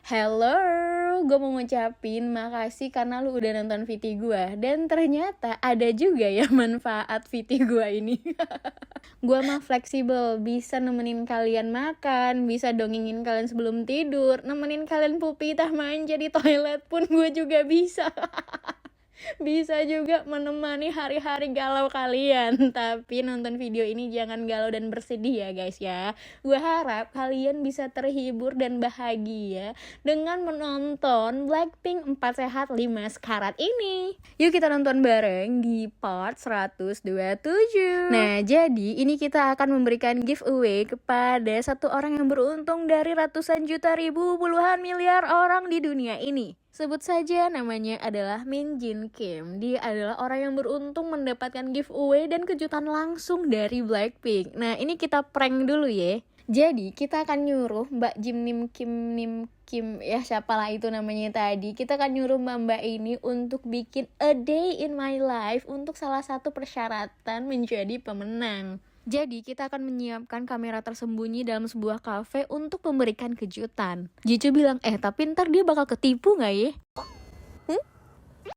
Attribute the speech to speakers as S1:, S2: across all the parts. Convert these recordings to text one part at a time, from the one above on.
S1: Hello, gue mau ngucapin makasih karena lu udah nonton VT gue. Dan ternyata ada juga ya manfaat VT gue ini. Gue mah fleksibel, bisa nemenin kalian makan, bisa dongengin kalian sebelum tidur, nemenin kalian pupitah manja di toilet pun gue juga bisa. Bisa juga menemani hari-hari galau kalian. Tapi nonton video ini jangan galau dan bersedih ya guys ya. Gue harap kalian bisa terhibur dan bahagia dengan menonton Blackpink 4 Sehat 5 Sekarat ini. Yuk kita nonton bareng di part 127. Nah jadi ini kita akan memberikan giveaway kepada satu orang yang beruntung dari ratusan juta ribu puluhan miliar orang di dunia ini. Sebut saja namanya adalah Min Jin Kim. Dia adalah orang yang beruntung mendapatkan giveaway dan kejutan langsung dari Blackpink. Nah ini kita prank dulu ya. Jadi kita akan nyuruh Mbak Jim Nim Kim ya siapalah itu namanya tadi. Kita akan nyuruh Mbak ini untuk bikin a day in my life untuk salah satu persyaratan menjadi pemenang. Jadi kita akan menyiapkan kamera tersembunyi dalam sebuah kafe untuk memberikan kejutan. Jicu bilang, tapi ntar dia bakal ketipu gak ya?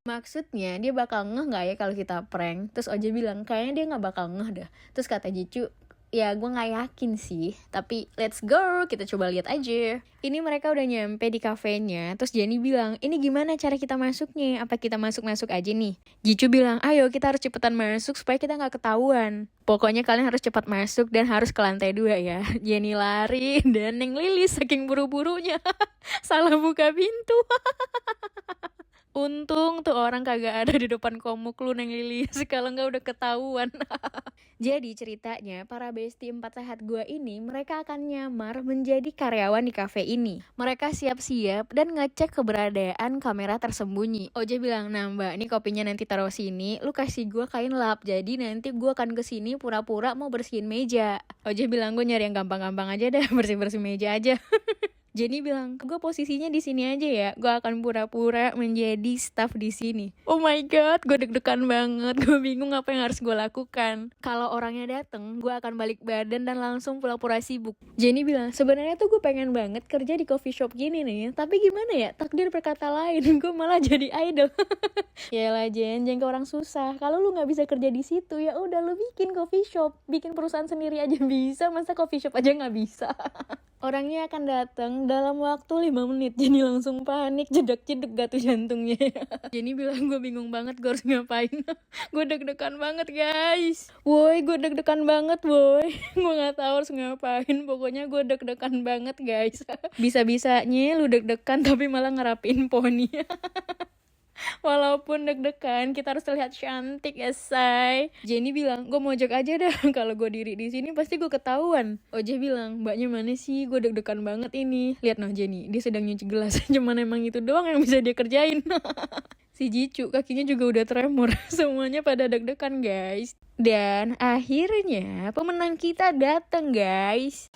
S1: Maksudnya dia bakal ngeh gak ya kalau kita prank? Terus Oja bilang, kayaknya dia gak bakal ngeh dah. Terus kata Jicu, ya gue gak yakin sih, tapi let's go, kita coba lihat aja. Ini mereka udah nyampe di kafenya. Terus Jenny bilang, ini gimana cara kita masuknya? Apa kita masuk-masuk aja nih? Jicu bilang, ayo kita harus cepetan masuk supaya kita gak ketahuan. Pokoknya kalian harus cepat masuk dan harus ke lantai 2 ya. Jenny lari dan Neng Lilis saking buru-burunya salah buka pintu. Untung tuh orang kagak ada di depan komuk lu Neng Lilis, kalau nggak udah ketahuan. Jadi ceritanya para bestie 4 sehat gua ini mereka akan nyamar menjadi karyawan di kafe ini. Mereka siap-siap dan ngecek keberadaan kamera tersembunyi. Oja bilang, nah mbak ini kopinya nanti taruh sini, lu kasih gua kain lap, jadi nanti gua akan kesini pura-pura mau bersihin meja. Oja bilang gue nyari yang gampang-gampang aja dah, bersih-bersih meja aja. Jenny bilang, gue posisinya di sini aja ya. Gue akan pura-pura menjadi staff di sini. Oh my god, gue deg-degan banget. Gue bingung apa yang harus gue lakukan. Kalau orangnya dateng, gue akan balik badan dan langsung pura-pura sibuk. Jenny bilang, sebenarnya tuh gue pengen banget kerja di coffee shop gini nih. Tapi gimana ya, takdir berkata lain. Gue malah jadi idol. Yalah Jen, jangan ke orang susah. Kalau lu nggak bisa kerja di situ, ya udah lu bikin coffee shop, bikin perusahaan sendiri aja bisa. Masa coffee shop aja nggak bisa? Orangnya akan datang dalam waktu 5 menit. Jenny langsung panik, jedak-jedek gak tuh jantungnya. Jenny bilang, gue bingung banget gue harus ngapain. Gue deg-degan banget guys. Woi, gue deg-degan banget woi. Gue gak tahu harus ngapain. Pokoknya gue deg-degan banget guys. Bisa-bisanya lu deg-degan tapi malah ngerapin poni. Walaupun deg-degan, kita harus terlihat cantik ya say. Jenny bilang, gue mojok aja dah. Kalau gue diri di sini pasti gue ketahuan. Oja bilang, mbaknya mana sih? Gue deg-degan banget ini. Lihat noh Jenny, dia sedang nyuci gelas. Cuman emang itu doang yang bisa dia kerjain. Si Jicu kakinya juga udah tremor. Semuanya pada deg-degan guys. Dan akhirnya pemenang kita datang guys.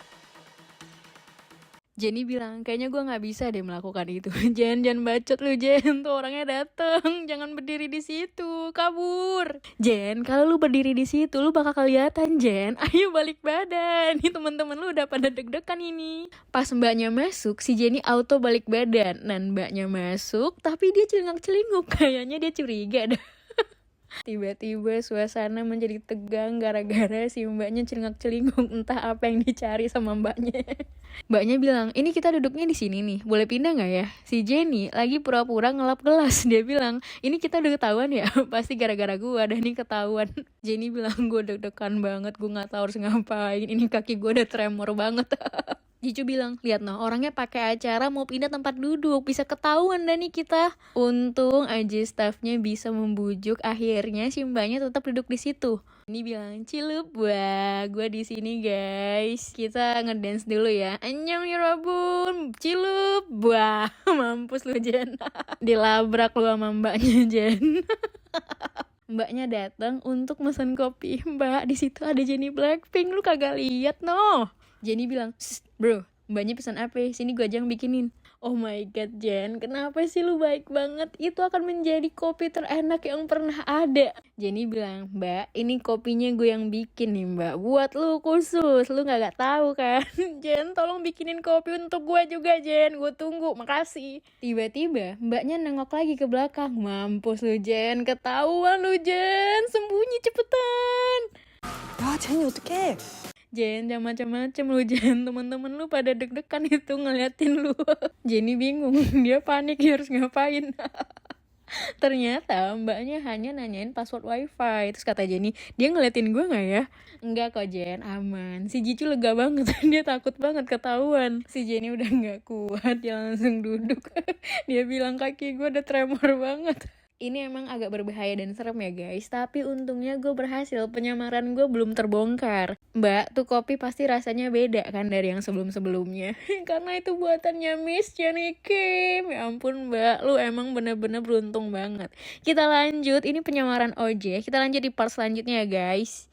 S1: Jenny bilang, kayaknya gue gak bisa deh melakukan itu. Jangan bacot lu Jen, tuh orangnya dateng. Jangan berdiri di situ, kabur. Jen, kalau lu berdiri di situ lu bakal kelihatan Jen. Ayo balik badan. Nih teman-teman lu udah pada deg-degan ini. Pas mbaknya masuk, si Jenny auto balik badan. Dan mbaknya masuk, tapi dia celingak-celinguk. Kayaknya dia curiga dah. Tiba-tiba suasana menjadi tegang gara-gara si mbaknya celingak-celinguk, entah apa yang dicari sama mbaknya. Mbaknya bilang, ini kita duduknya di sini nih, boleh pindah nggak ya? Si Jenny lagi pura-pura ngelap gelas. Dia bilang, ini kita udah ketahuan ya? Pasti gara-gara gua dah nih ketahuan. Jenny bilang, gue deg-degan banget, gue nggak tahu harus ngapain. Ini kaki gue udah tremor banget. Jicu bilang, lihat noh, orangnya pakai acara mau pindah tempat duduk, bisa ketahuan dah nih kita. Untung aja staffnya bisa membujuk, akhirnya si mbaknya tetap duduk di situ. Ini bilang, cilup, wah, gue di sini guys. Kita ngedance dulu ya. Annyeong yorobun, cilup, wah, mampus lu Jen. Dilabrak lu sama mbaknya Jen. Mbaknya datang untuk mesen kopi. Mbak, di situ ada Jenny Blackpink, lu kagak lihat noh. Jenny bilang, bro, mbaknya pesan apa? Sini gue aja yang bikinin. Oh my god, Jen, kenapa sih lu baik banget? Itu akan menjadi kopi terenak yang pernah ada. Jenny bilang, Mbak, ini kopinya gue yang bikin nih, Mbak. Buat lu khusus, lu gak tahu kan? Jen, tolong bikinin kopi untuk gue juga, Jen. Gue tunggu, makasih. Tiba-tiba, mbaknya nengok lagi ke belakang. Mampus lu, Jen. Ketahuan lu, Jen. Sembunyi cepetan.
S2: 야, 제니 어떡해?
S1: Jen, jangan macam-macam lu, Jen. Teman-teman lu pada deg-degan itu ngeliatin lu. Jenny bingung, dia panik, dia harus ngapain. Ternyata mbaknya hanya nanyain password wifi. Terus kata Jenny, dia ngeliatin gue gak ya? Enggak kok, Jen, aman. Si Jicu lega banget, dia takut banget ketahuan. Si Jenny udah gak kuat, dia langsung duduk. Dia bilang, kaki gue udah tremor banget. Ini emang agak berbahaya dan serem ya guys, tapi untungnya gue berhasil, penyamaran gue belum terbongkar. Mbak, tuh kopi pasti rasanya beda kan dari yang sebelum-sebelumnya. Karena itu buatannya Miss Jenny Kim. Ya ampun Mbak, lu emang bener-bener beruntung banget. Kita lanjut, ini penyamaran OJ. Kita lanjut di part selanjutnya ya guys.